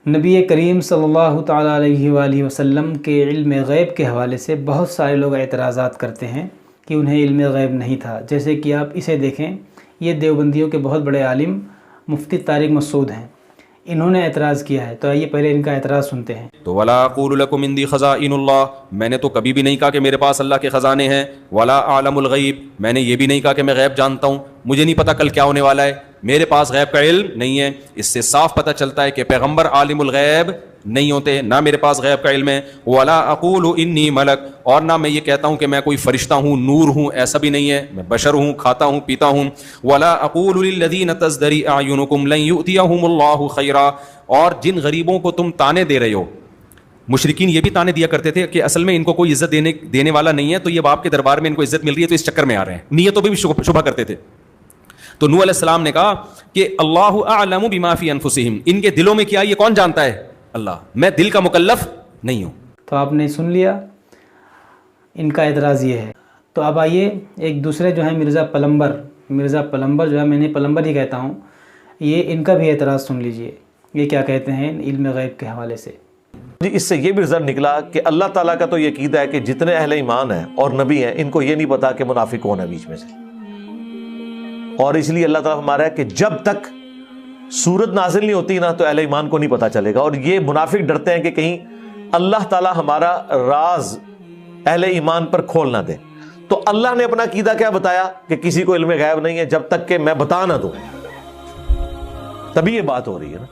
नबी करीम सल्लल्लाहु ताला अलैहि वसल्लम के इल्म गैब के हवाले से बहुत सारे लोग एतराज़ात करते हैं कि उन्हें इल्म गैब नहीं था। जैसे कि आप इसे देखें, ये देवबंदियों के बहुत बड़े आलिम मुफ्ती तारिक मसूद हैं, इन्होंने एतराज़ किया है। तो आइए पहले इनका एतराज़ सुनते हैं। तो वला अक़ूलु लकुम इंदी ख़ज़ाइनुल्लाह, मैंने तो कभी भी नहीं कहा कि मेरे पास अल्लाह के ख़ज़ाने हैं। वला आलमुल गैब, मैंने ये भी नहीं कहा कि मैं गैब जानता हूँ, मुझे नहीं पता कल क्या होने वाला है, मेरे पास गैब का इल्म नहीं है। इससे साफ पता चलता है कि पैगम्बर आलिमुल गैब नहीं होते, ना मेरे पास गैब का इल्म है। वला अक़ूलु इन्नी मलक, और ना मैं ये कहता हूँ कि मैं कोई फरिश्ता हूँ, नूर हूँ, ऐसा भी नहीं है, मैं बशर हूँ, खाता हूँ, पीता हूँ। वला अक़ूलु लिल्लज़ीना तज़दरी अयुनुकुम लन युअतियहुमुल्लाहु खैरा, और जिन गरीबों को तुम ताने दे रहे हो, मुशरिकीन ये भी ताने दिया करते थे कि असल में इनको कोई इज्जत देने वाला नहीं है, तो ये बाप के दरबार में इनको इज्जत मिल रही है, तो इस चक्कर में आ रहे हैं, नीयतों पर भी शुबा करते थे। तो नूह अलैहिस्सलाम ने कहा कि अल्लाहु अअलमु बिमा फी अनफुसिहिम, इनके दिलों में क्या ये कौन जानता है? अल्लाह, मैं दिल का मुकल्लफ नहीं हूँ। तो आपने सुन लिया, इनका एतराज़ ये है। तो अब आइए एक दूसरे जो है मिर्ज़ा पलम्बर जो है, मैंने पलम्बर ही कहता हूँ, ये इनका भी एतराज़ सुन लीजिए, ये क्या कहते हैं इल्म गैब के हवाले से। जी, इससे ये भी रिजल्ट निकला कि अल्लाह ताला का तो ये कीदा है कि जितने अहले ईमान हैं और नबी हैं, इनको ये नहीं पता कि मुनाफिक कौन है बीच में से। और इसलिए अल्लाह ताला हमारा है कि जब तक सूरत नाजिल नहीं होती ना, तो अहले ईमान को नहीं पता चलेगा। और ये मुनाफिक डरते हैं कि कहीं अल्लाह ताला हमारा राज अहले ईमान पर खोल ना दे। तो अल्लाह ने अपना कीदा क्या बताया कि किसी को इल्म गैब नहीं है जब तक कि मैं बता ना दूं। तभी ये बात हो रही है ना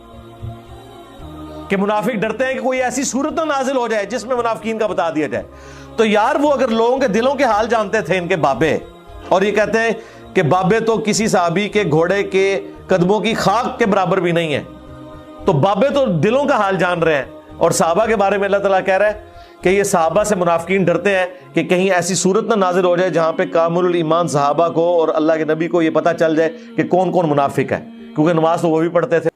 कि मुनाफिक डरते हैं कि कोई ऐसी सूरत ना नाजिल हो जाए जिसमें मुनाफिकीन का बता दिया जाए। तो यार, वो अगर लोगों के दिलों के हाल जानते थे इनके बाबे, और ये कहते हैं कि बाबे तो किसी साहबी के घोड़े के कदमों की खाक के बराबर भी नहीं है, तो बाबे तो दिलों का हाल जान रहे हैं। और साहबा के बारे में अल्लाह ताला कह रहा है कि ये साहबा से मुनाफिकीन डरते हैं कि कहीं ऐसी सूरत ना नाजिल हो जाए जहां पे कामुल ईमान साहबा को और अल्लाह के नबी को ये पता चल जाए कि कौन कौन मुनाफिक है, क्योंकि नमाज तो वो भी पढ़ते थे।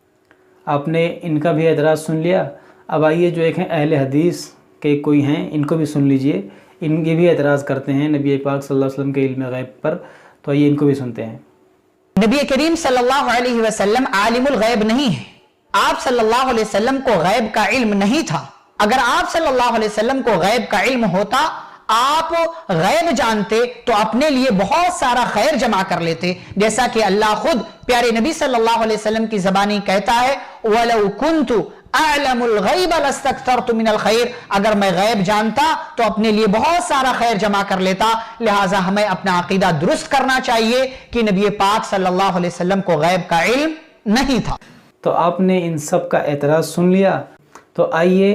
आपने इनका भी एतराज़ सुन लिया। अब आइए जो एक हैं अहले हदीस के कोई हैं, इनको भी सुन लीजिए। इनके भी एतराज़ करते हैं नबी पाक सल्लल्लाहु अलैहि वसल्लम के इल्म गैब पर। तो आइए इनको भी सुनते हैं। नबी करीम सल्लल्लाहु अलैहि वसल्लम आलिमुल गैब नहीं है। आप सल्लल्लाहु अलैहि वसल्लम को गैब का इल्म नहीं था। अगर आप सल्लल्लाहु अलैहि वसल्लम को गैब का इल्म होता, आप गैब जानते, तो अपने लिए बहुत सारा खैर जमा कर लेते। जैसा कि अल्लाह खुद प्यारे नबी सल्लल्लाहु अलैहि वसल्लम की ज़बानी कहता है, वलौ कुन्तु अअलमुल गैब लस्तक्तरतु मिनल खैर, अगर मैं गैब जानता तो अपने लिए बहुत सारा खैर जमा कर लेता। लिहाजा हमें अपना अकीदा दुरुस्त करना चाहिए कि नबी पाक सल्लल्लाहु अलैहि वसल्लम को गैब का इल्म नहीं था। तो आपने इन सब का एतराज़ सुन लिया। तो आइए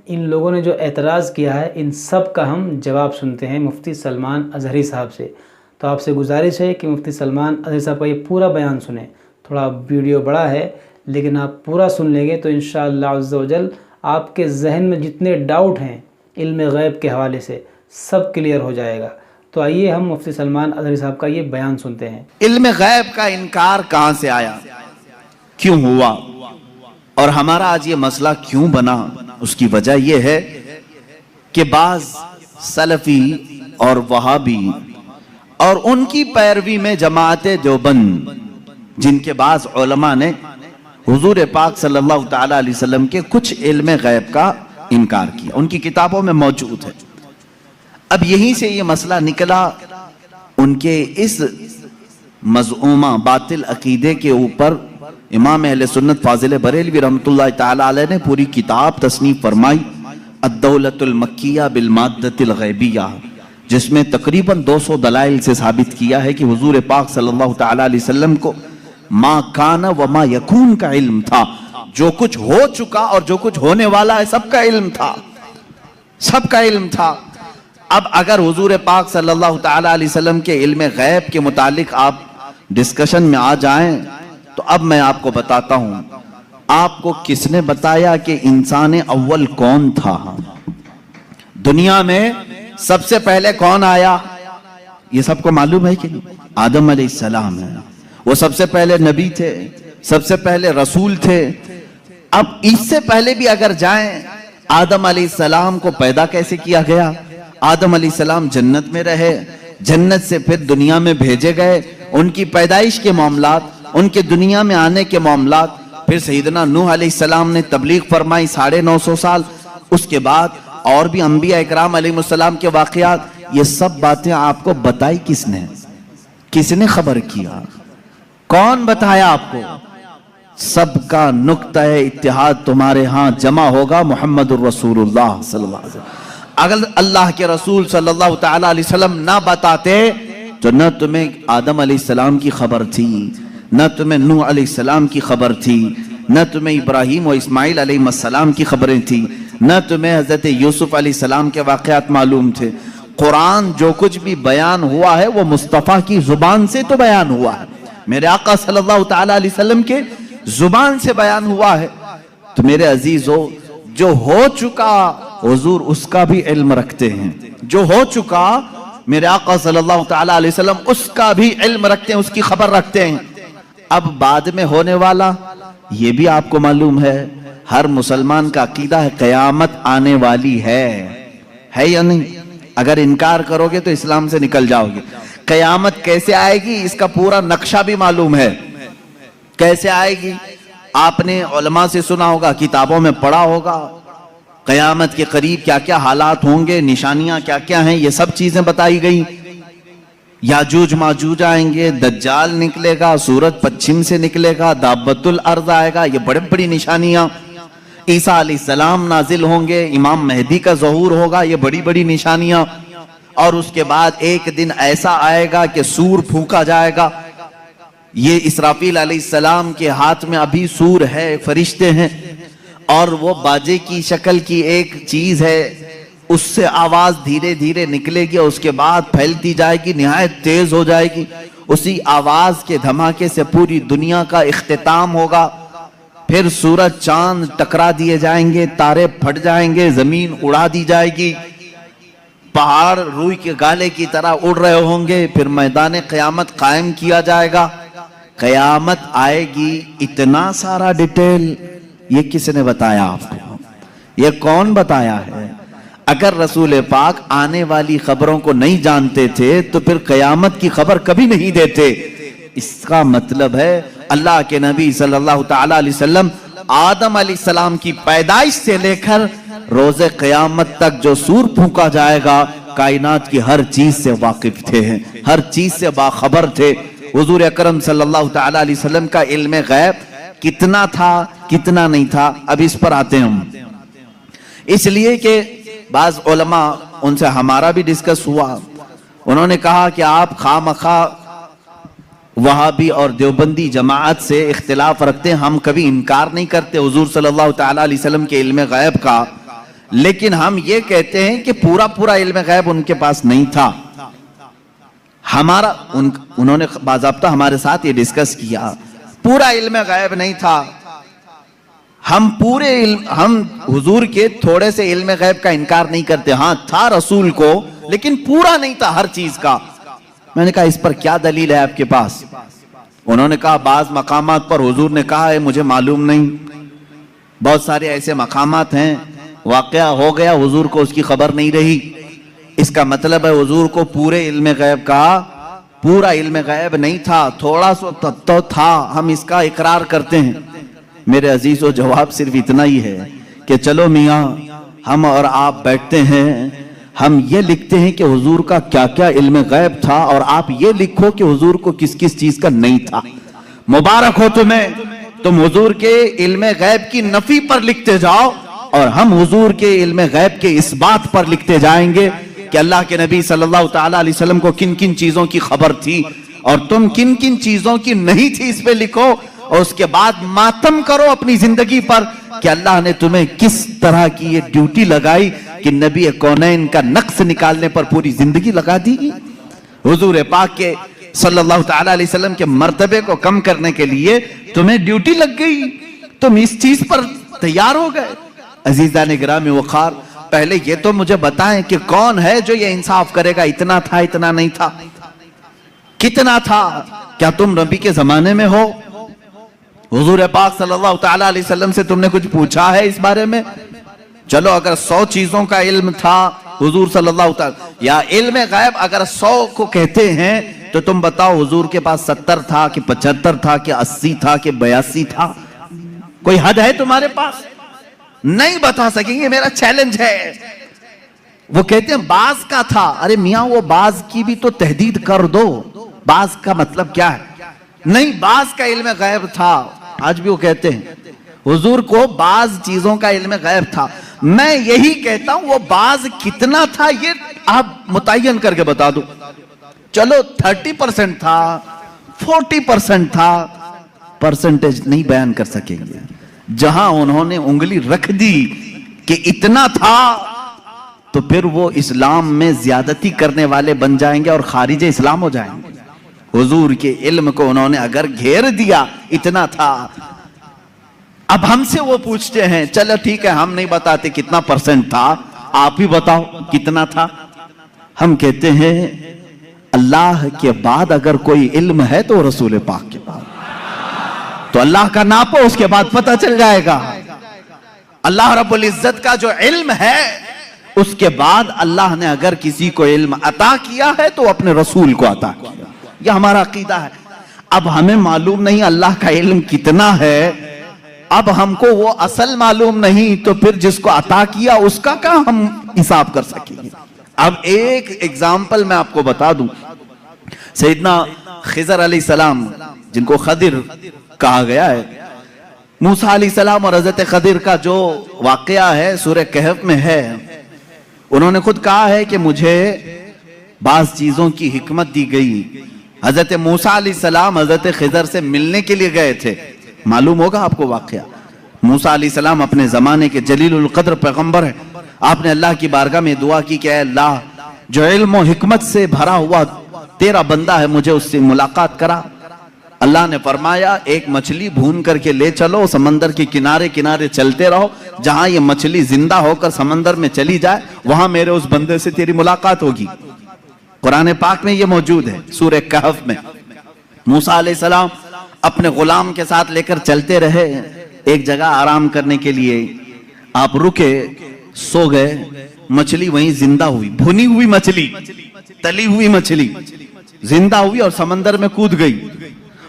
इन लोगों ने जो एतराज़ किया है, इन सब का हम जवाब सुनते हैं मुफ्ती सलमान अज़हरी साहब से। तो आपसे गुजारिश है कि मुफ्ती सलमान अज़हरी साहब का ये पूरा बयान सुने। थोड़ा वीडियो बड़ा है, लेकिन आप पूरा सुन लेंगे तो इंशाअल्लाह अज़्ज़ा वजल आपके जहन में जितने डाउट हैं इल्म गैब के हवाले से सब क्लियर हो जाएगा। तो आइए हम मुफ्ती सलमान अज़हरी साहब का ये बयान सुनते हैं। इल्म गैब का इनकार कहाँ से आया, क्यों हुआ, और हमारा आज ये मसला क्यों बना? उसकी वजह यह है कि बाज सलफी और वहाबी और उनकी पैरवी में जमाअते देवबंद, जिनके बाज उलमा ने हुजूर पाक सल्लल्लाहु ताला अलैहि वसल्लम के कुछ इल्म गैब का इनकार किया, उनकी किताबों में मौजूद है। अब यहीं से ये मसला निकला, उनके इस मज़ऊमा बातिल अकीदे के ऊपर इमाम अहले सुन्नत फाजिल बरेलवी रहमतुल्लाह ताला अलैह ने पूरी किताब तसनीफ फरमाई, अद्दौलतुल मक्किया बिल माद्दतिल गैबिया, जिसमें तकरीबन 200 दलाइल से साबित किया है कि हुजूर पाक सल्लल्लाहु ताला अलैहि वसल्लम को मा काना व मा यकून का इल्म था। जो कुछ हो चुका और जो कुछ होने वाला है सबका इल्म था, सबका इल्म था। अब अगर हुजूर पाक सल्लल्लाहु ताला अलैहि वसल्लम के इल्म गैब के मुतालिक आप डिस्कशन में आ जाएं, तो अब मैं आपको बताता हूं, आपको किसने बताया कि इंसान अव्वल कौन था? दुनिया में सबसे पहले कौन आया? ये सबको मालूम है कि नहीं? आदम अलैहिस्सलाम है। वो सबसे पहले नबी थे, सबसे पहले रसूल थे। अब इससे पहले भी अगर जाएं, आदम अलैहिस्सलाम को पैदा कैसे किया गया? आदम अलैहिस्सलाम जन्नत में रहे, जन्नत से फिर दुनिया में भेजे गए, उनकी पैदाइश के मामलात, उनके दुनिया में आने के मामलात, फिर सैयदना नूह अलैहिस्सलाम ने तबलीग फरमाई 950 साल, उसके बाद और भी अंबिया इकराम अलैहिस्सलाम के वाकयात, ये सब बातें आपको बताई किसने? किसने खबर किया? कौन बताया आपको? सबका नुक्ता इत्तिहाद तुम्हारे यहाँ जमा होगा मुहम्मदुर रसूलुल्लाह सल्लल्लाहु अलैहि वसल्लम। अगर अल्लाह के रसूल सल्लल्लाहु ताला अलैहि वसल्लम ना बताते तो न तुम्हें आदम अलैहिस्सलाम की खबर थी, न तुम्हें नूह अलैहिस्सलाम की खबर थी, न तुम्हें इब्राहीम और इस्माइल अलैहिस्सलाम की खबरें थी, न तुम्हें हजरत यूसुफ अलैहिस्सलाम के वाक़यात मालूम थे। कुरान जो कुछ भी बयान हुआ है वो मुस्तफ़ा की जुबान से तो बयान हुआ है, मेरे आका सल्लल्लाहु ताला अलैहि वसल्लम के जुबान से बयान हुआ है। तो मेरे अजीजों, जो हो चुका हुजूर उसका भी इल्म रखते हैं, जो हो चुका मेरे आका सल्लल्लाहु ताला अलैहि वसल्लम उसका भी इल्म रखते हैं, उसकी खबर रखते हैं। अब बाद में होने वाला ये भी आपको मालूम है, हर मुसलमान का अकीदा है क़यामत आने वाली है या नहीं? अगर इनकार करोगे तो इस्लाम से निकल जाओगे। क़यामत कैसे आएगी इसका पूरा नक्शा भी मालूम है, कैसे आएगी आपने उलमा से सुना होगा, किताबों में पढ़ा होगा। क़यामत के करीब क्या क्या हालात होंगे, निशानियां क्या क्या हैं, ये सब चीजें बताई गई। याजूज माजूज आएंगे, दज्जाल निकलेगा, सूरज पश्चिम से निकलेगा, दाबतुल अर्द आएगा, ये बड़ी बड़ी निशानियां। ईसा अलैहिस्सलाम नाजिल होंगे, इमाम मेहदी का ज़हूर होगा, ये बड़ी बड़ी निशानियां। और उसके बाद एक दिन ऐसा आएगा कि सूर फूंका जाएगा। ये इसराफील अलैहिस्सलाम के हाथ में अभी सूर है, फरिश्ते हैं, और वो बाजे की शक्ल की एक चीज है, उससे आवाज धीरे धीरे निकलेगी और उसके बाद फैलती जाएगी, निहायत तेज हो जाएगी। उसी आवाज के धमाके से पूरी दुनिया का इख्तिताम होगा। फिर सूरज चांद टकरा दिए जाएंगे, तारे फट जाएंगे, जमीन उड़ा दी जाएगी, पहाड़ रूई के गाले की तरह उड़ रहे होंगे। फिर मैदान क़यामत कायम किया जाएगा, क़यामत आएगी। इतना सारा डिटेल ये किसने बताया आपको? ये कौन बताया है? अगर रसूल पाक आने वाली खबरों को नहीं जानते थे तो फिर क़यामत की खबर कभी नहीं देते। इसका मतलब है अल्लाह के नबी सल्लल्लाहु ताला अलैहि वसल्लम आदम अलैहिस्सलाम की पैदाइश से लेकर रोज़े क़यामत तक जो सूर फूंका जाएगा, कायनात की हर चीज से वाकिफ थे, हर चीज से बाखबर थे। हुजूर अकरम सल्लल्लाहु ताला अलैहि वसल्लम का इल्म गैब कितना था, कितना नहीं था, अब इस पर आते हैं हम। इसलिए कि बाज उलमा, उनसे हमारा भी डिस्कस हुआ, उन्होंने कहा कि आप खामखा वहाबी और देवबंदी जमाअत से इख्तिलाफ रखते हैं। हम कभी इनकार नहीं करते हुजूर सल्लल्लाहु ताला अलैहि वसल्लम के इल्म गैब का, लेकिन हम ये कहते हैं कि पूरा पूरा इल्म गैब उनके पास नहीं था। हमारा उन्होंने बाज़ाब्ता हमारे साथ ये डिस्कस किया, पूरा इल्म गैब नहीं था। हम हुजूर के थोड़े से इल्म गैब का इनकार नहीं करते, हाँ था रसूल को, लेकिन पूरा नहीं था हर चीज का। मैंने कहा इस पर क्या दलील है आपके पास? उन्होंने कहा बाज मकामात पर हुजूर ने कहा है मुझे मालूम नहीं। बहुत सारे ऐसे मकामात हैं वाकया हो गया, हुजूर को उसकी खबर नहीं रही। इसका मतलब है हुजूर को पूरे इल्म गैब का पूरा इल्म गैब नहीं था, थोड़ा सा तो था, हम इसका इकरार करते हैं। मेरे अजीजों, जवाब सिर्फ इतना ही है कि चलो मियाँ, हम और आप बैठते हैं, हम ये लिखते हैं कि हुजूर का क्या क्या इल्म गैब था, और आप ये लिखो कि हुजूर को किस किस चीज का नहीं था। मुबारक हो तुम्हें, तुम हुजूर के इल्म गैब की नफी पर लिखते जाओ, और हम हुजूर के इल्म गैब के इस बात पर लिखते जाएंगे कि अल्लाह के नबी सल्लल्लाहु ताला अलैहि वसल्लम को किन किन चीजों की खबर थी और तुम किन किन चीजों की नहीं थी, इस पे लिखो। और उसके बाद मातम करो अपनी जिंदगी पर कि अल्लाह ने तुम्हें किस तरह की ये ड्यूटी लगाई कि नबी कौनैन का नक्श निकालने पर पूरी जिंदगी लगा दी। हुजूर पाक के सल्लल्लाहु ताला अलैहि वसल्लम के मर्तबे को कम करने के लिए तुम्हें ड्यूटी लग गई, तुम इस चीज पर तैयार हो गए। अजीज़ान गिरामी वक़ार, पहले ये तो मुझे बताएं कि कौन है जो ये इंसाफ करेगा, इतना था इतना नहीं था, कितना था? क्या तुम नबी के जमाने में हो? हुजूर पाक सल्लल्लाहु ताला अलैहि वसल्लम से तुमने कुछ पूछा है इस बारे में? चलो, अगर 100 चीजों का इल्म था हुजूर सल्लल्लाहु ताला, या इल्म गैब अगर 100 को कहते हैं तो तुम बताओ हुजूर के पास 70 था कि 75 था कि 80 था कि 82 था? कोई हद है तुम्हारे पास? नहीं बता सकेंगे, मेरा चैलेंज है। वो कहते हैं बाज का था। अरे मियां, वो बाज की भी तो तहदीद कर दो, बाज का मतलब क्या है? नहीं, बाज का इल्म गैब था। आज भी वो कहते हैं हुजूर को बाज चीजों का इल्म गैब था। मैं यही कहता हूं वो बाज कितना था ये आप मुतय्यन करके बता दो। चलो 30% था, 40% था, परसेंटेज नहीं बयान कर सकेंगे। जहां उन्होंने उंगली रख दी कि इतना था, तो फिर वो इस्लाम में ज्यादती करने वाले बन जाएंगे और खारिज इस्लाम हो जाएंगे। हुजूर के इल्म को उन्होंने अगर घेर दिया, इतना था। अब हमसे वो पूछते हैं, चलो ठीक है, हम नहीं बताते कितना परसेंट था, आप ही बताओ कितना था। हम कहते हैं अल्लाह के बाद अगर कोई इल्म है तो रसूल पाक के बाद, तो अल्लाह का नापो, उसके बाद पता चल जाएगा। अल्लाह रब्बुल इज्जत का जो इल्म है, उसके बाद अल्लाह ने अगर किसी को इल्म अता किया है तो अपने रसूल को अता किया। यह हमारा अकीदा है। अब हमें मालूम नहीं अल्लाह का इल्म कितना है, अब हमको वो असल मालूम नहीं, तो फिर जिसको अता किया उसका क्या हम हिसाब कर सकेंगे? अब एक एग्जाम्पल मैं आपको बता दूं। सैयदना खिजर अलैहिस्सलाम, जिनको खदिर कहा गया है, मूसा अलैहिस्सलाम और हजरत खदिर का जो वाकया है सूरह कहफ में है, उन्होंने खुद कहा है कि मुझे बाज चीजों की हिकमत दी गई। हजरत मूसा अलैहिस्सलाम हजरत खिजर से मिलने के लिए गए थे, मालूम होगा आपको वाकया। मूसा अलैहिस्सलाम अपने जमाने के जलीलुल कद्र पैगंबर है। आपने अल्लाह की बारगाह में दुआ की कि अल्लाह, जो इल्म और हिकमत से भरा हुआ तेरा बंदा है, मुझे उससे मुलाकात करा। अल्लाह ने फरमाया, एक मछली भून करके ले चलो, समंदर के किनारे किनारे चलते रहो, जहां ये मछली जिंदा होकर समंदर में चली जाए, वहां मेरे उस बंदे से तेरी मुलाकात होगी। कुरान पाक में ये मौजूद है सूरह कहफ में। मूसा अलैहिस्सलाम अपने गुलाम के साथ लेकर चलते रहे, एक जगह आराम करने के लिए आप रुके, सो गए, मछली वहीं जिंदा हुई, भुनी हुई मछली, तली हुई मछली जिंदा हुई और समंदर में कूद गई।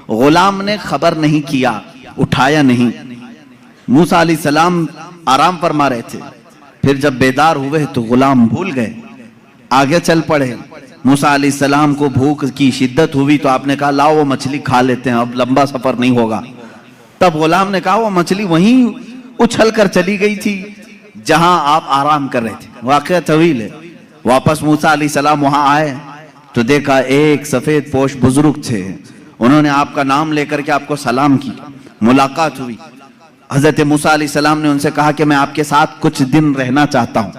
गुलाम ने खबर नहीं किया, उठाया नहीं। मूसा अलैहिस्सलाम आराम फरमा रहे थे, फिर जब बेदार हुए तो गुलाम भूल गए, आगे चल पड़े। मूसा अलैहिस्सलाम को भूख की शिद्दत हुई तो आपने कहा लाओ वो मछली खा लेते हैं, अब लंबा सफर नहीं होगा। तब गुलाम ने कहा वो मछली वहीं उछल कर चली गई थी जहां आप आराम कर रहे थे। वाकया तवील है। वापस मूसा अलैहिस्सलाम वहां आए तो देखा एक सफेद पोश बुजुर्ग थे, उन्होंने आपका नाम लेकर के आपको सलाम किया, मुलाकात हुई। हजरत मूसा अलैहिस्सलाम ने उनसे कहा कि मैं आपके साथ कुछ दिन रहना चाहता हूं।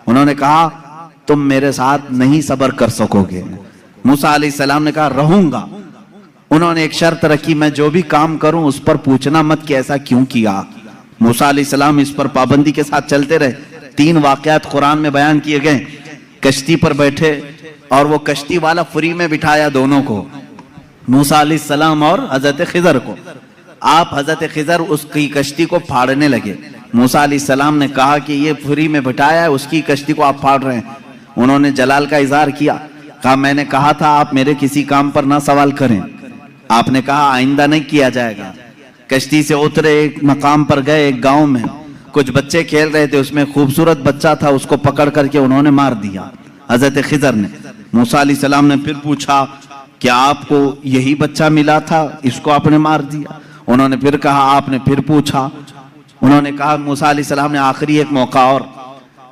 उन्होंने कहा तुम मेरे साथ नहीं सब्र कर सकोगे। मूसा अलैहिस्सलाम ने कहा रहूंगा। उन्होंने एक शर्त रखी, मैं जो भी काम करूं उस पर पूछना मत कि ऐसा क्यों किया। मूसा अलैहिस्सलाम इस पर पाबंदी के साथ चलते रहे। 3 वाकयात कुरान में बयान किए गए। कश्ती पर बैठे और वो कश्ती वाला फ्री में बिठाया दोनों को, मूसा अलैहिस्सलाम और हजरत खिजर को। आप हजरत खिजर उसकी कश्ती को फाड़ने लगे। मूसा अलैहिस्सलाम ने कहा कि ये फ्री में बिठाया है, उसकी कश्ती को आप फाड़ रहे हैं। उन्होंने जलाल का इजहार किया, कहा मैंने कहा था आप मेरे किसी काम पर ना सवाल करें। आपने कहा आइंदा नहीं किया जाएगा। कश्ती से उतरे, एक मकाम पर गए, एक गांव में कुछ बच्चे खेल रहे थे, उसमें खूबसूरत बच्चा था, उसको पकड़ करके उन्होंने मार दिया हजरत खिजर ने। मूसा अलैहिस्सलाम ने फिर पूछा क्या आपको यही बच्चा मिला था, इसको आपने मार दिया? उन्होंने फिर कहा, आपने फिर पूछा। उन्होंने कहा मूसा अलैहिस्सलाम ने आखिरी एक मौका और,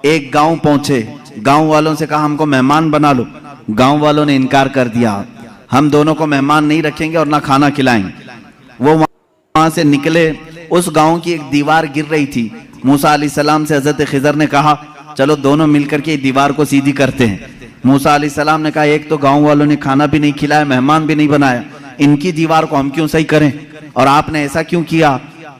एक गांव पहुंचे, गांव वालों से कहा हमको मेहमान बना लो। गांव वालों ने इनकार कर दिया, हम दोनों को मेहमान नहीं रखेंगे और ना खाना खिलाएंगे। वो वहां से निकले, उस गांव की एक दीवार गिर रही थी। मूसा अलैहिस्सलाम से हजरत खिजर ने कहा चलो दोनों मिलकर के दीवार को सीधी करते हैं। मूसा अलैहिस्सलाम ने कहा एक तो गांव वालों ने खाना भी नहीं खिलाया, मेहमान भी नहीं बनाया, इनकी दीवार को हम क्यों सही करें, और आपने ऐसा क्यों किया?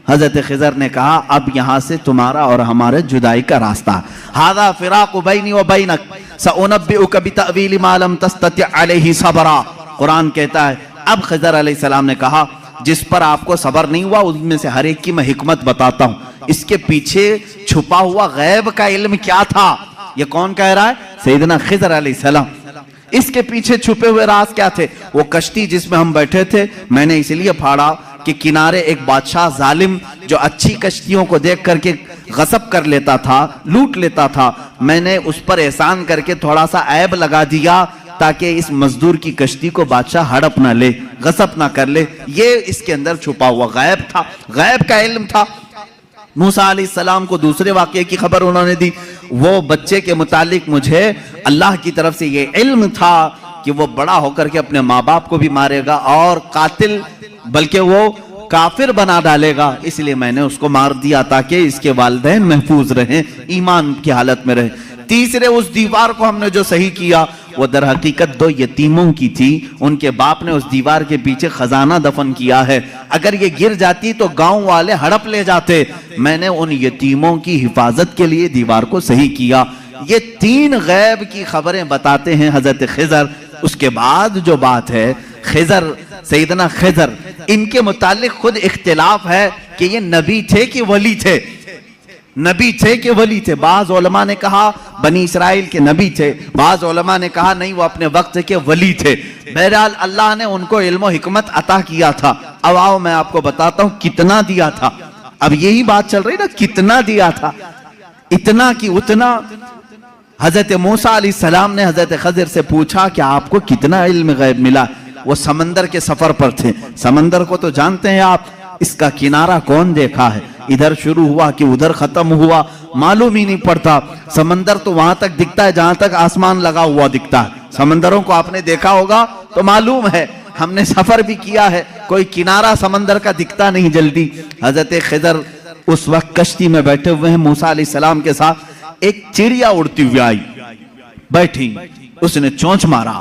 हजरत खिजर ने कहा अब यहां से तुम्हारा और हमारे जुदाई का रास्ता। हादा फिराकु बैनी व बैनक सउनब्बिउका बितअवील मा लम तस्तति अलैहि सबरा। कुरान कहता है अब खिजर अलैहिस्सलाम ने कहा जिस पर आपको सबर नहीं हुआ उनमें से हर एक की मैं हिकमत बताता हूं। इसके पीछे छुपा हुआ गैब का इल्म क्या था? ये कौन कह रहा है? सैयदना खिजर अलैहिस्सलाम। इसके पीछे छुपे हुए राज क्या थे? वो कश्ती जिसमें हम बैठे थे, मैंने इसलिए फाड़ा कि किनारे एक बादशाह जालिम जो अच्छी कश्तियों को देख करके गसब कर लेता था, लूट लेता था, मैंने उस पर एहसान करके थोड़ा सा ऐब लगा दिया ताकि इस मजदूर की कश्ती को बादशाह हड़प ना ले, गसब ना कर ले। ये इसके अंदर छुपा हुआ गैब था, गैब का इल्म था। मूसा अलैहिस्सलाम को दूसरे वाक़े की खबर उन्होंने दी। वो बच्चे के मुतालिक मुझे अल्लाह की तरफ से ये इल्म था कि वो बड़ा होकर के अपने माँ बाप को भी मारेगा और कातिल बल्कि वो काफिर बना डालेगा, इसलिए मैंने उसको मार दिया ताकि इसके वालिदैन महफूज रहें, ईमान की हालत में रहे। तीसरे, उस दीवार को हमने जो सही किया वो दर हकीकत 2 यतीमों की थी। उनके बाप ने उस दीवार के पीछे खजाना दफन किया है, अगर ये गिर जाती तो गांव वाले हड़प ले जाते। मैंने उन यतीमों की हिफाजत के लिए दीवार को सही किया। ये 3 गैब की खबरें बताते हैं हजरत खिजर। उसके बाद जो बात है खिजर, सैयदना खिजर, इनके मुतालिक खुद इख्तिलाफ है कि ये नबी थे कि वली थे, नबी थे कि वली थे। बाज उलमा ने कहा बनी इसराइल के नबी थे, बाज उलमा ने कहा नहीं वो अपने वक्त के वली थे। बहरहाल अल्लाह ने उनको इल्म हिकमत अता किया था। अब आओ मैं आपको बताता हूं कितना दिया था। अब यही बात चल रही ना, कितना दिया था, इतना कि उतना। हजरत मूसा अलैहिस्सलाम ने हजरत खिजर से पूछा कि आपको कितना इल्म गैब मिला। वो समंदर के सफर पर थे। समंदर को तो जानते हैं आप, इसका किनारा कौन देखा है, इधर शुरू हुआ कि उधर खत्म हुआ, मालूम ही नहीं पड़ता। समंदर तो वहां तक दिखता है जहां तक आसमान लगा हुआ दिखता है। समंदरों को आपने देखा होगा तो मालूम है, हमने सफर भी किया है, कोई किनारा समंदर का दिखता नहीं जल्दी। हजरत खिजर उस वक्त कश्ती में बैठे हुए हैं मूसा अलैहिस्सलाम के साथ। एक चिड़िया उड़ती हुई आई, बैठी, उसने चोंच मारा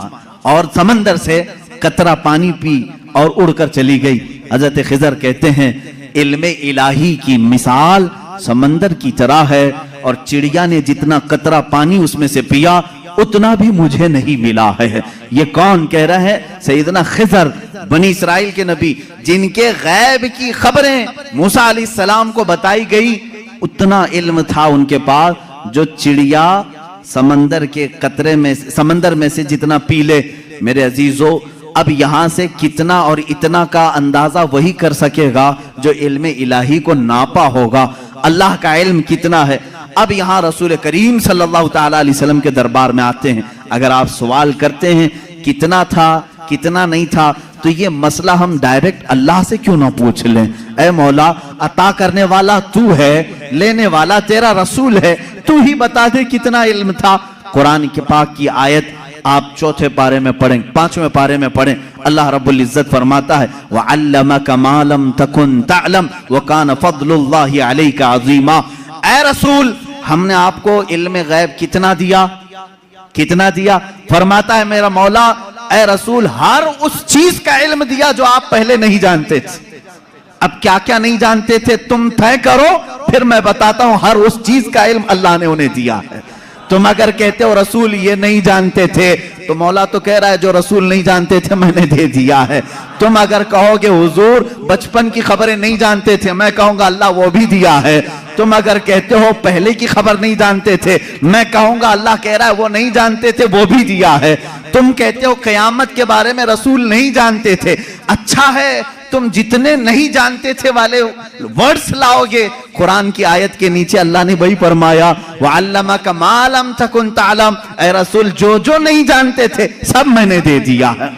और समंदर से कतरा पानी पी और उड़कर चली गई। हजरत खिजर कहते हैं इल्मे इलाही की मिसाल समंदर की तरह है और चिड़िया ने जितना कतरा पानी उसमें से पिया उतना भी मुझे नहीं मिला है। ये कौन कह रहा है? सैयदना खिजर, बनी इसराइल के नबी, जिनके गैब की खबरें मूसा अलैहिस्सलाम को बताई गई, उतना इल्म था उनके पास जो चिड़िया समंदर के कतरे में, समंदर में से जितना पी ले। मेरे अजीजों, अब यहां से कितना और इतना का अंदाजा वही कर सकेगा जो इल्म इलाही को नापा होगा। अल्लाह का इल्म कितना है। अब यहां रसूल करीम सल्लल्लाहु ताला अलैहि वसल्लम के दरबार में आते हैं। अगर आप सवाल करते हैं कितना था कितना नहीं था, तो ये मसला हम डायरेक्ट अल्लाह से क्यों ना पूछ लें? ऐ मौला, अता करने वाला तू है, लेने वाला तेरा रसूल है, तू ही बता दे कितना इल्म था। कुरान के पाक की आयत आप 4 पारे में पढ़ें, 5वें पारे में पढ़ें। अल्लाह रब्बुल इज्जत फरमाता है वअल्लमका मा लम तकुन तअलम व कान फज़लुल्लाहि अलैका अज़ीमा। ऐ रसूल, हमने आपको इल्म गैब कितना दिया, कितना दिया? फरमाता है मेरा मौला, ऐ रसूल, हर उस चीज का इल्म दिया जो आप पहले नहीं जानते थे। अब क्या क्या नहीं जानते थे तुम तय करो, फिर मैं बताता हूं। हर उस चीज का इल्म अल्लाह ने उन्हें दिया है। तुम अगर कहते हो रसूल ये नहीं जानते थे, तो मौला तो कह रहा है जो रसूल नहीं जानते थे मैंने दे दिया है। तुम अगर कहोगे हुजूर बचपन की खबरें नहीं जानते थे, मैं कहूंगा अल्लाह वो भी दिया है। तुम अगर कहते हो पहले की खबर नहीं जानते थे, मैं कहूंगा अल्लाह कह रहा है वो नहीं जानते थे, वो भी दिया है। तुम कहते हो क़यामत के बारे में रसूल नहीं जानते थे, अच्छा है, तुम जितने नहीं जानते थे वाले वर्ड्स लाओगे, कुरान की आयत के नीचे अल्लाह ने वही फरमाया वअल्लमका मा लम तकुन तअलम। ऐ रसूल, जो जो नहीं जानते थे सब मैंने दे दिया है,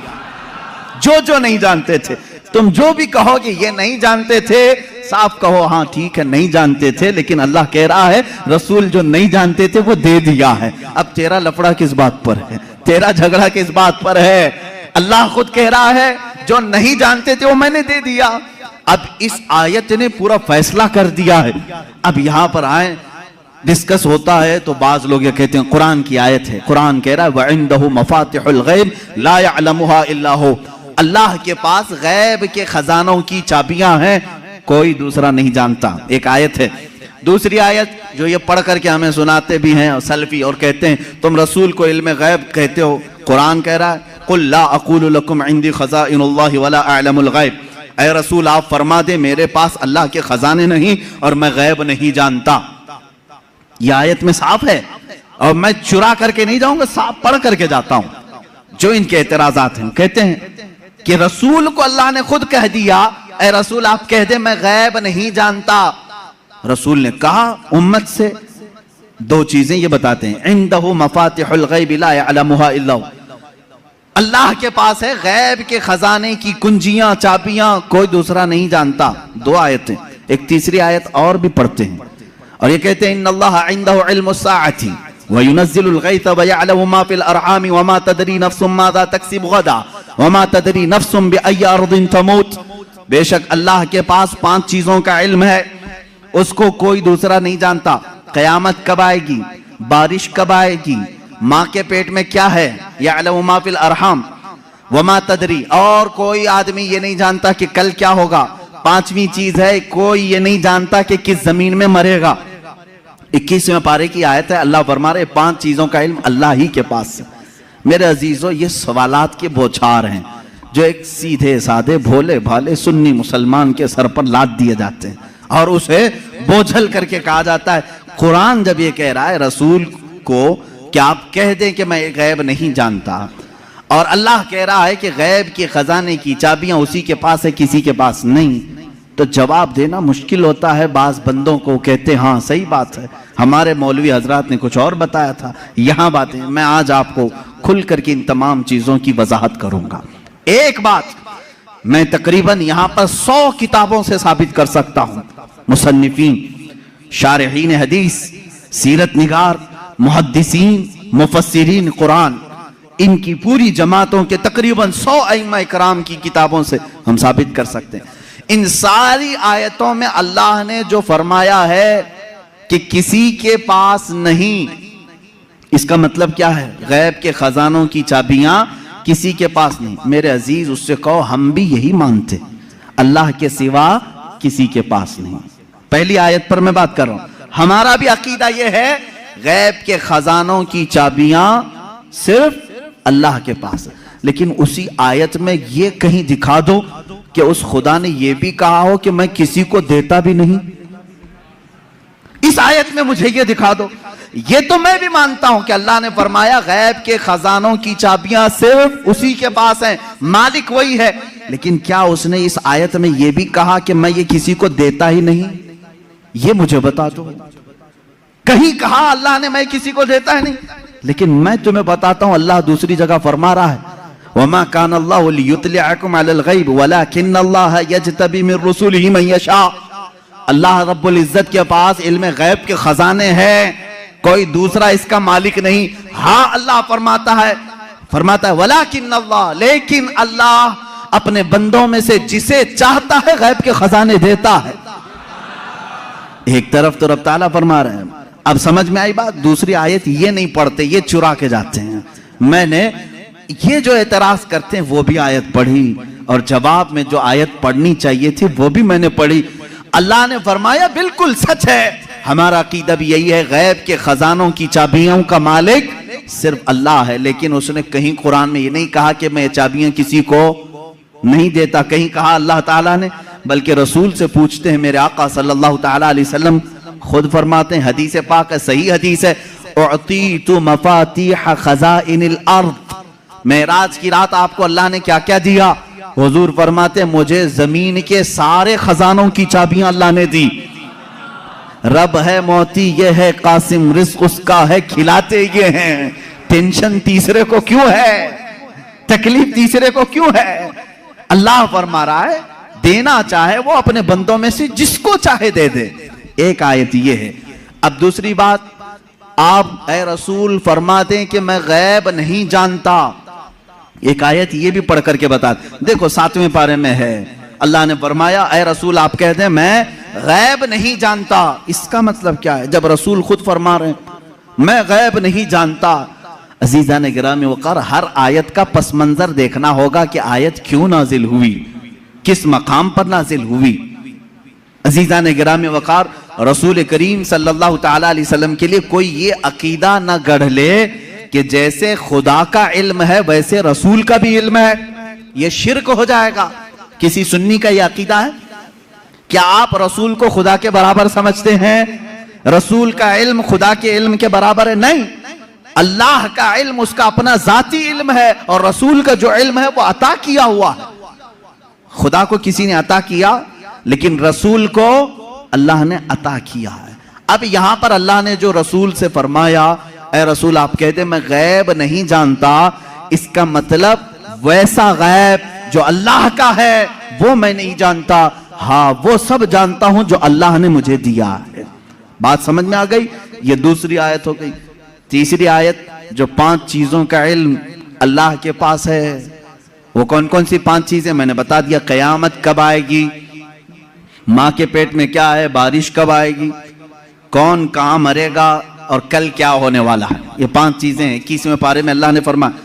जो जो नहीं जानते थे। तुम जो भी कहोगे ये नहीं जानते थे, साफ कहो हाँ ठीक है नहीं जानते थे, लेकिन अल्लाह कह रहा है रसूल जो नहीं जानते थे वो दे दिया है। अब तेरा लफड़ा किस बात पर है, तेरा झगड़ा किस बात पर है? अल्लाह खुद कह रहा है जो नहीं जानते थे वो मैंने दे दिया। अब इस आयत ने पूरा फैसला कर दिया है। अब यहां पर आए, डिस्कस होता है तो बाज लोग ये कहते हैं कुरान की आयत है, कुरान कह रहा है वइंदहु मफातिहुल गैब ला यअलमुहा इल्ला हु। अल्लाह के पास गैब के खजानों की चाबियां हैं, कोई दूसरा नहीं जानता। एक आयत है। दूसरी आयत जो ये पढ़ करके हमें सुनाते भी हैं सल्फी और कहते हैं तुम रसूल को इल्म गैब कहते हो, कुरान कह रहा है कुल ला अक़ूलु लकुम इंदी ख़ज़ाइनुल्लाहि वला अअलमुल गैब। ऐ रसूल आप फरमा दे मेरे पास अल्लाह के खजाने नहीं और मैं गैब नहीं जानता। यह आयत में साफ है और मैं चुरा करके नहीं जाऊंगा, साफ पढ़ करके जाता हूं। जो इनके एतराजात हैं, कहते हैं कि रसूल को अल्लाह ने खुद कह दिया ए रसूल आप कह दे मैं गैब नहीं जानता। रसूल ने कहा उम्मत से दो चीजें ये बताते हैं, इंदहु मफातिहुल गैब ला यअलमुहा इल्ला हु, अल्लाह के पास है गैब के खजाने की कुंजियां चाबियां, कोई दूसरा नहीं जानता। दो आयतें, एक तीसरी आयत और भी पढ़ते हैं और ये कहते हैं इन्नल्लाह इंदहु इल्मुस साअति व युनज़्ज़िलुल गैथ व यअलमु मा फिल अरहाम व मा तदरी नफ्सुम माज़ा तक्सिबु गदा व मा तदरी नफ्सुम बिअय्यि अर्दिन तमूत। बेशक अल्लाह के पास 5 चीजों का इल्म है, उसको कोई दूसरा नहीं जानता। कयामत कब आएगी, बारिश कब आएगी, माँ के पेट में क्या है, यअलमु मा फिल अरहाम व मा तदरी, और कोई आदमी ये नहीं जानता कि कल क्या होगा। 5वीं चीज है कोई ये नहीं जानता कि किस जमीन में मरेगा। 21वें पारे की आयत है, अल्लाह फरमा रहे 5 चीजों का इल्म अल्लाह ही के पास है। मेरे अजीजों, ये सवालात के बौछार हैं जो एक सीधे साधे भोले भाले सुन्नी मुसलमान के सर पर लाद दिए जाते हैं और उसे बोझल करके कहा जाता है। कुरान जब ये कह रहा है रसूल को कि आप कह दें कि मैं गैब नहीं जानता, और अल्लाह कह रहा है कि गैब के खजाने की चाबियां उसी के पास है, किसी के पास नहीं, तो जवाब देना मुश्किल होता है। बाज बंदों को कहते हाँ सही बात है, हमारे मौलवी हजरात ने कुछ और बताया था, यहां बातें। मैं आज आपको खुल करके इन तमाम चीजों की वजाहत करूंगा। एक बात मैं तकरीबन यहां पर 100 किताबों से साबित कर सकता हूं। मुसन्निफीन, शारहीन हदीस, सीरत निगार, मुहद्दिसीन, मुफस्सिरीन कुरान, इनकी पूरी जमातों के तकरीबन 100 अइम्मा इकराम की किताबों से हम साबित कर सकते हैं। इन सारी आयतों में अल्लाह ने जो फरमाया है कि किसी के पास नहीं, इसका मतलब क्या है, गैब के खजानों की चाबियां किसी के पास नहीं। मेरे अजीज, उससे कहो हम भी यही मानते, अल्लाह के सिवा किसी के पास नहीं। पहली आयत पर मैं बात कर रहा हूं, हमारा भी अकीदा यह है गैब के खजानों की चाबियां सिर्फ अल्लाह के पास है। लेकिन उसी आयत में ये कहीं दिखा दो कि उस खुदा ने यह भी कहा हो कि मैं किसी को देता भी नहीं। इस आयत में मुझे ये दिखा दो। ये तो मैं भी मानता हूं कि अल्लाह ने फरमाया गैब के खजानों की चाबियां सिर्फ उसी के पास हैं, मालिक वही है। लेकिन क्या उसने इस आयत में यह भी कहा कि मैं ये किसी को देता ही नहीं? ये मुझे बता दो। कहीं कहा अल्लाह ने मैं किसी को देता ही नहीं? लेकिन मैं तुम्हें बताता हूं, अल्लाह दूसरी जगह फरमा रहा है वमा कान अल्लाहु लियुत्लिअकुम अलल गैब वलाकिन्नल्लाह यज्तबी मिन रुसुलिही मन यशा। अल्लाह रब्बुल इज्जत के पास इल्म गैब के खजाने हैं, कोई दूसरा इसका मालिक नहीं। हाँ, अल्लाह फरमाता है वलाकिन्नल्लाह, लेकिन अल्लाह अपने बंदों में से जिसे चाहता है गैब के खजाने देता है। एक तरफ तो रब ताला फरमा रहे हैं, अब समझ में आई बात। दूसरी आयत ये नहीं पढ़ते, ये चुरा के जाते हैं। मैंने ये जो एतराज करते हैं वो भी आयत पढ़ी और जवाब में जो आयत पढ़नी चाहिए थी वो भी मैंने पढ़ी। अल्लाह ने फरमाया बिल्कुल सच है, हमारा अकीदा भी यही है, गैब के खजानों की चाबियों का मालिक सिर्फ अल्लाह है। लेकिन उसने कहीं कुरान में ये नहीं कहा कि मैं ये चाबियां किसी को नहीं देता, कहीं कहा अल्लाह ताला ने, बल्कि रसूल से पूछते हैं। मेरे आका सल्लल्लाहु ताला अलैहि वसल्लम खुद फरमाते हैं, हदीस पाक है, सही हदीस है, उअतीतु मफातीह खज़ाइनिल अर्द। मेराज की रात आपको अल्लाह ने क्या क्या दिया? हुजूर फरमाते हैं, मुझे जमीन के सारे खजानों की चाबियां अल्लाह ने दी। रब है मोती ये है कासिम, रिस्क उसका है खिलाते ये हैं। टेंशन तीसरे को क्यों है? तकलीफ तीसरे को क्यों है? अल्लाह फरमा रहा है देना चाहे वो अपने बंदों में से जिसको चाहे दे दे। एक आयत ये है। अब दूसरी बात, आप ऐ रसूल फरमा दें कि मैं गैब नहीं जानता। एक आयत ये भी पढ़ करके बता। देखो 7वें पारे में है, अल्लाह ने फरमाया ऐ रसूल आप कह दें मैं गैब नहीं जानता। इसका मतलब क्या है? जब रसूल खुद फरमा रहे हैं मैं गैब नहीं जानता। अजीजान गिरामी वक़ार, हर आयत का पस मंजर देखना होगा कि आयत क्यों नाजिल हुई, किस मकाम पर नाजिल हुई। अजीजान गिरामी वक़ार, रसूल करीम सल्लल्लाहु ताला अलैहि वसल्लम के लिए कोई ये अकीदा न गढ़ ले कि जैसे खुदा का इल्म है वैसे रसूल का भी इल्म है। ये शिर्क हो जाएगा। किसी सुन्नी का ये अकीदा है? क्या आप रसूल को खुदा के बराबर समझते हैं? रसूल का इल्म खुदा के इल्म के बराबर है? नहीं। अल्लाह का इल्म उसका अपना जाती इल्म है और रसूल का जो इल्म है वो अता किया हुआ है। खुदा को किसी ने अता किया, लेकिन रसूल को अल्लाह ने अता किया है। अब यहां पर अल्लाह ने जो रसूल से फरमाया, ए रसूल आप कहते मैं गैब नहीं जानता, इसका मतलब वैसा गैब जो अल्लाह का है वो मैं नहीं जानता, हाँ वो सब जानता हूं जो अल्लाह ने मुझे दिया है। बात समझ में आ गई? ये दूसरी आयत हो गई। तीसरी आयत, जो 5 चीजों का इल्म अल्लाह के पास है, वो कौन कौन सी 5 चीजें मैंने बता दिया। कयामत कब आएगी, माँ के पेट में क्या है, बारिश कब आएगी, कौन कहां मरेगा और कल क्या होने वाला है। ये 5 चीजें 21वें पारे में अल्लाह ने फरमाया।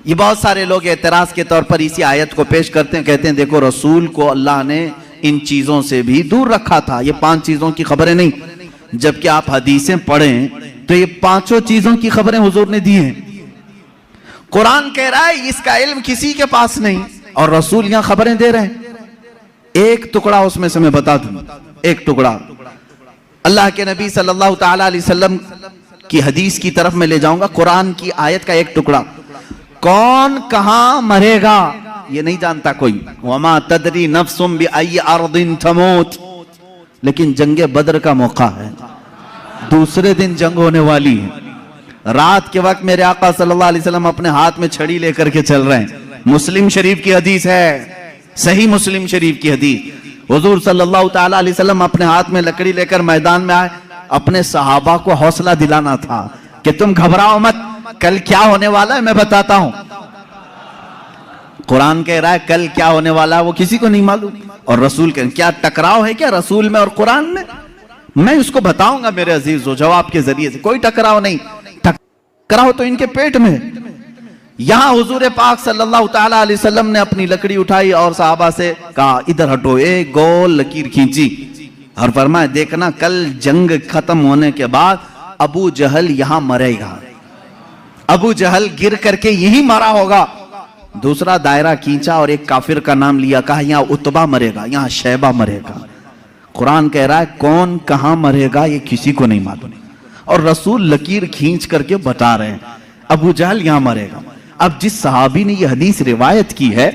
ये बहुत सारे लोग एतराज के तौर पर इसी आयत को पेश करते हैं, कहते हैं देखो रसूल को अल्लाह ने इन चीजों से भी दूर रखा था, ये 5 चीजों की खबरें नहीं। जबकि आप हदीसें पढ़ें तो ये 5 चीजों की खबरें हुजूर ने दी हैं। कुरान कह रहा है इसका इल्म किसी के पास नहीं, और रसूल यहां खबरें दे रहे हैं। एक टुकड़ा उसमें से मैं बता दूं, एक टुकड़ा अल्लाह के नबी सल्लल्लाहु ताला अलैहि वसल्लम की हदीस की तरफ मैं ले जाऊंगा। कुरान की आयत का एक टुकड़ा, कौन कहां मरेगा ये नहीं जानता कोई। वमा तदरी नफ्सुम बिअय्यि अर्दिन तमूत, लेकिन जंगे बद्र का मौका है, दूसरे दिन जंग होने वाली है। रात के वक्त मेरे आका सल्लल्लाहु अलैहि वसल्लम अपने हाथ में छड़ी लेकर के चल रहे हैं। मुस्लिम शरीफ की हदीस है, सही मुस्लिम शरीफ की हदीस। हुजूर सल्लल्लाहु ताला अलैहि वसल्लम अपने हाथ में लकड़ी लेकर मैदान में आए। अपने सहाबा को हौसला दिलाना था कि तुम घबराओ मत, कल क्या होने वाला है मैं बताता हूं। कुरान कह रहा है कल क्या होने वाला है वो किसी को नहीं मालूम, और रसूल कह क्या टकराव है क्या रसूल में और कुरान में? मैं उसको बताऊंगा मेरे अजीजों जवाब के जरिए से। कोई टकराव नहीं, टकराव तो इनके पेट में। यहां हुजूर पाक सल्लल्लाहु ताला अलैहि वसल्लम ने अपनी लकड़ी उठाई और साहबा से कहा इधर हटो, एक गोल लकीर खींची और फरमाया देखना कल जंग खत्म होने के बाद अबू जहल यहां मरेगा, अबू जहल गिर करके यही मरा होगा। दूसरा दायरा खींचा और एक काफिर का नाम लिया, कहा यहां उतबा मरेगा, यहां शैबा मरेगा। कुरान कह रहा है कौन कहां मरेगा ये किसी को नहीं मालूम, और रसूल लकीर खींच करके बता रहे हैं अबू जहल यहां मरेगा। अब जिस सहाबी ने ये हदीस रिवायत की है,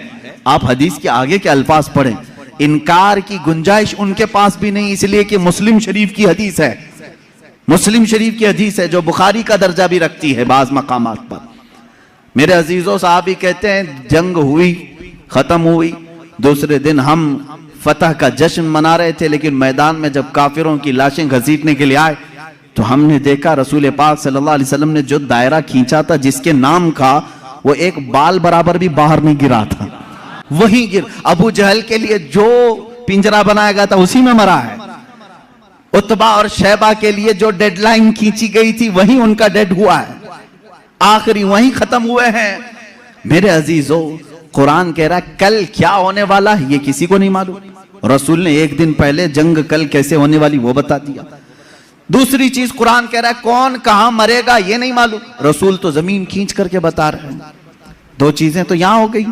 आप हदीस के आगे के अल्फाज पढ़ें, इनकार की गुंजाइश उनके पास भी नहीं, इसलिए कि मुस्लिम शरीफ की हदीस है, मुस्लिम शरीफ की हदीस है जो बुखारी का दर्जा भी रखती है बाज मकामात पर। मेरे अजीजों साहबी कहते हैं जंग हुई, खत्म हुई, दूसरे दिन हम फतह का जश्न मना रहे थे, लेकिन मैदान में जब काफिरों की लाशें घसीटने के लिए आए तो हमने देखा रसूल पाक सल्लल्लाहु अलैहि वसल्लम ने जो दायरा खींचा था जिसके नाम का, वो एक बाल बराबर भी बाहर नहीं गिरा था, वही गिर। अबू जहल के लिए जो पिंजरा बनाया गया था उसी में मरा है। उतबा और शैबा के लिए जो डेडलाइन खींची गई थी वही उनका डेड हुआ है, आखिरी वही खत्म हुए हैं। मेरे अजीजों कुरान कह रहा है कल क्या होने वाला है ये किसी को नहीं मालूम, रसूल ने एक दिन पहले जंग कल कैसे होने वाली वो बता दिया। दूसरी चीज कुरान कह रहा है कौन कहां मरेगा ये नहीं मालूम, रसूल तो जमीन खींच करके बता रहे हैं। 2 चीजें तो यहां हो गई,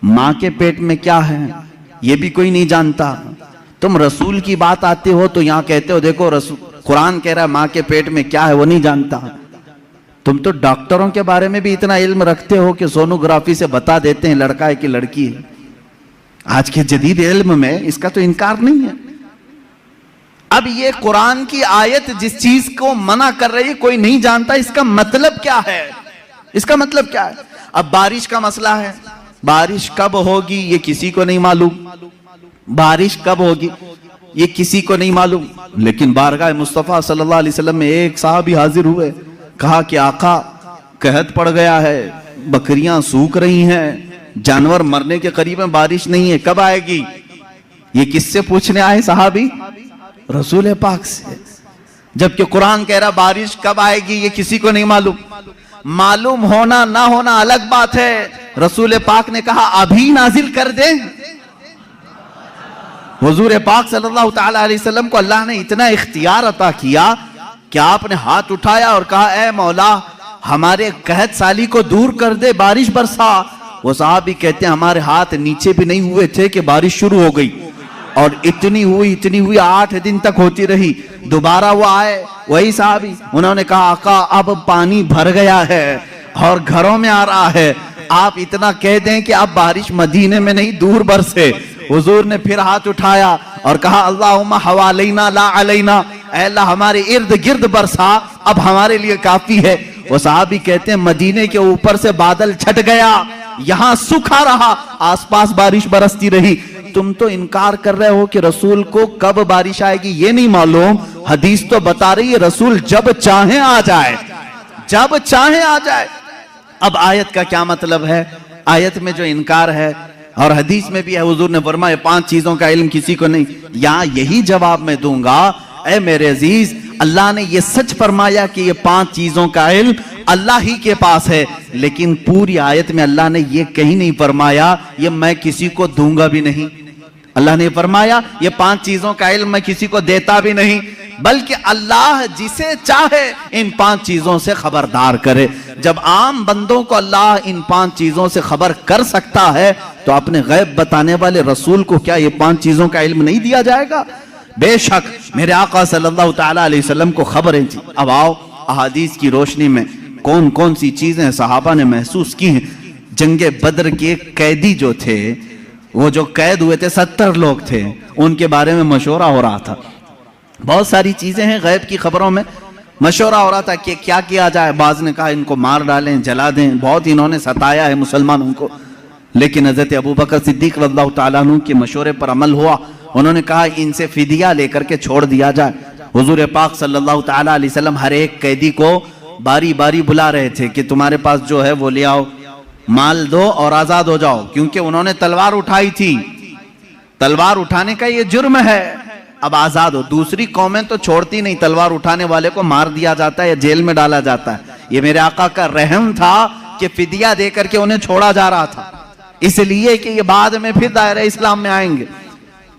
मां के पेट में क्या है ये भी कोई नहीं जानता। तुम रसूल की बात आते हो तो यहां कहते हो देखो रसूल, कुरान कह रहा है मां के पेट में क्या है वो नहीं जानता। तुम तो डॉक्टरों के बारे में भी इतना इल्म रखते हो कि सोनोग्राफी से बता देते हैं लड़का है कि लड़की है। आज के जदीद इल्म में इसका तो इनकार नहीं है। अब ये कुरान की आयत जिस चीज को मना कर रही है कोई नहीं जानता, इसका मतलब क्या है, इसका मतलब क्या है? अब बारिश का मसला है, बारिश कब होगी ये किसी को नहीं मालूम, बारिश कब होगी ये किसी को नहीं मालूम। लेकिन बारगाह मुस्तफा सल्लल्लाहु अलैहि वसल्लम में एक साहबी हाजिर हुए, कहा कि आका कहत पड़ गया है, बकरियां सूख रही हैं, जानवर मरने के करीब में, बारिश नहीं है, कब आएगी? ये किससे पूछने आए साहबी? रसूल पाक से। जबकि कुरान कह रहा बारिश कब आएगी ये किसी को नहीं मालूम। मालूम होना ना होना अलग बात है, रसूल पाक ने कहा अभी नाजिल कर दे। हुजूर पाक सल्लल्लाहु ताला अलैहि वसल्लम को अल्लाह ने इतना इख्तियार अता किया कि आपने हाथ उठाया और कहा ए मौला हमारे कहत साली को दूर कर दे, बारिश बरसा। वो साहबी कहते हैं हमारे हाथ नीचे भी नहीं हुए थे कि बारिश शुरू हो गई, और इतनी हुई 8 दिन तक होती रही। दोबारा वो आए वही साहबी, उन्होंने कहा आका अब पानी भर गया है और घरों में आ रहा है, आप इतना कह दें कि अब बारिश मदीने में नहीं दूर बरसे। हुजूर ने फिर हाथ उठाया और कहा अल्लाहुम्मा हवालैना ला अलैना, ऐ अल्लाह हमारे इर्द गिर्द बरसा, अब हमारे लिए काफी है। वो साहबी कहते हैं मदीने के ऊपर से बादल छट गया, यहां सूखा रहा, आसपास बारिश बरसती रही। तुम तो इनकार कर रहे हो कि रसूल को कब बारिश आएगी ये नहीं मालूम, हदीस तो बता रही है रसूल जब चाहे आ जाए, जब चाहे आ जाए। अब आयत का क्या मतलब है? आयत में जो इनकार है और हदीस में भी है, हुजूर ने फरमाया 5 चीजों का इल्म किसी को नहीं। यहां यही जवाब मैं दूंगा, ऐ मेरे अजीज, अल्लाह ने ये सच फरमाया कि ये 5 चीजों का इल्म अल्लाह ही के पास है, लेकिन पूरी आयत में अल्लाह ने ये कहीं नहीं फरमाया ये मैं किसी को दूंगा भी नहीं। अल्लाह ने फरमाया ये 5 चीजों का इल्म मैं किसी को देता भी नहीं, बल्कि अल्लाह जिसे चाहे इन 5 चीजों से खबरदार करे। जब आम बंदों को अल्लाह इन 5 चीजों से खबर कर सकता है तो अपने गैब बताने वाले रसूल को क्या ये 5 चीजों का इल्म नहीं दिया जाएगा? बेशक मेरे आका सल्लल्लाहु तआला अलैहि वसल्लम को खबरें थी। अब आओ अहादीस की रोशनी में कौन कौन सी चीजें सहाबा ने महसूस की हैं। जंगे बद्र के कैदी जो थे, वो जो कैद हुए थे 70 लोग थे, उनके बारे में मशवरा हो रहा था। बहुत सारी चीजें हैं गैब की खबरों में, मशवरा हो रहा था कि क्या किया जाए। बाज ने कहा इनको मार डालें, जला दें, बहुत इन्होंने सताया है मुसलमानों को। लेकिन हजरत अबू बकर सिद्दीक रज़ियल्लाहु ताला अन्हु के मशवरे पर अमल हुआ। उन्होंने कहा इनसे फिदिया लेकर के छोड़ दिया जाए। हुजूर पाक सल्लल्लाहु ताला अलैहि वसल्लम हर एक कैदी को बारी बारी बुला रहे थे कि तुम्हारे पास जो है वो ले आओ, माल दो और आजाद हो जाओ, क्योंकि उन्होंने तलवार उठाई थी, तलवार उठाने का ये जुर्म है। अब आजाद हो। दूसरी कौमें तो छोड़ती नहीं, तलवार उठाने वाले को मार दिया जाता है या जेल में डाला जाता है। ये मेरे आका का रहम था कि फिदिया देकर के उन्हें छोड़ा जा रहा था, इसलिए कि ये बाद में फिर दायरे इस्लाम में आएंगे,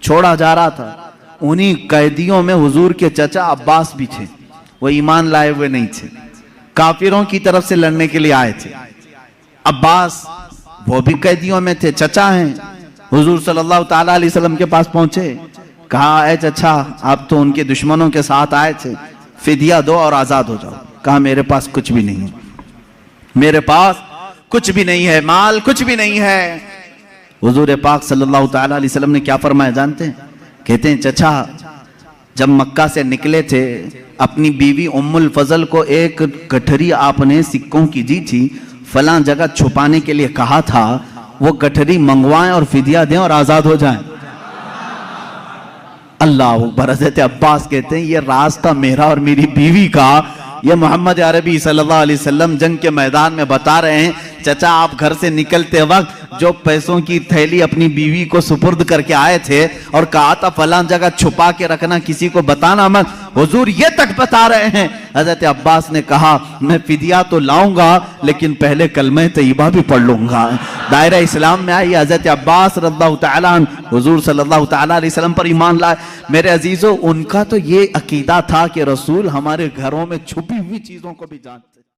छोड़ा जा रहा था। उन्हीं कैदियों में हुजूर के चचा अब्बास भी थे, वो ईमान लाए हुए नहीं थे, काफिरों की तरफ से लड़ने के लिए आए थे। अब्बास वो भी कैदियों में थे, चचा हैं। हुजूर सल्लल्लाहु ताला अलैहि वसल्लम के पास पहुंचे, कहा ऐ चचा आप तो उनके दुश्मनों के साथ आए थे, फिदिया दो और आजाद हो जाओ। कहा मेरे पास कुछ भी नहीं है, मेरे पास कुछ भी नहीं है, माल कुछ भी नहीं है। हुजूर पाक सल्लल्लाहु ताला अलैहि वसल्लम ने क्या फरमाया जानते हैं? कहते हैं चचा जब मक्का से निकले थे अपनी बीवी उम्मुल फजल को एक गठरी आपने सिक्कों की दी थी, फलां जगह छुपाने के लिए कहा था, वो गठरी मंगवाएं और फिदिया दें और आजाद हो जाएं। अल्लाह अकबर। हज़रत अब्बास कहते हैं ये राज था मेरा और मेरी बीवी का, ये मोहम्मद अरबी सल्लल्लाहु अलैहि वसल्लम जंग के मैदान में बता रहे हैं। चचा आप घर से निकलते वक्त जो पैसों की थैली अपनी बीवी को सुपुर्द करके आए थे और कहा था फलां जगह छुपा के रखना, किसी को बताना मत, हुजूर ये तक बता रहे हैं। हजरत अब्बास ने कहा मैं फिदिया तो लाऊंगा लेकिन पहले कलमे तैयबा भी पढ़ लूंगा। दायरा इस्लाम में आई हजरत अब्बास रज़ियल्लाहु ताला अन्हु हुजूर सल्लल्लाहु ताला अलैहि वसल्लम पर ईमान लाए। मेरे अजीजों, उनका तो ये अकीदा था कि रसूल हमारे घरों में छुपी हुई चीजों को भी जानते।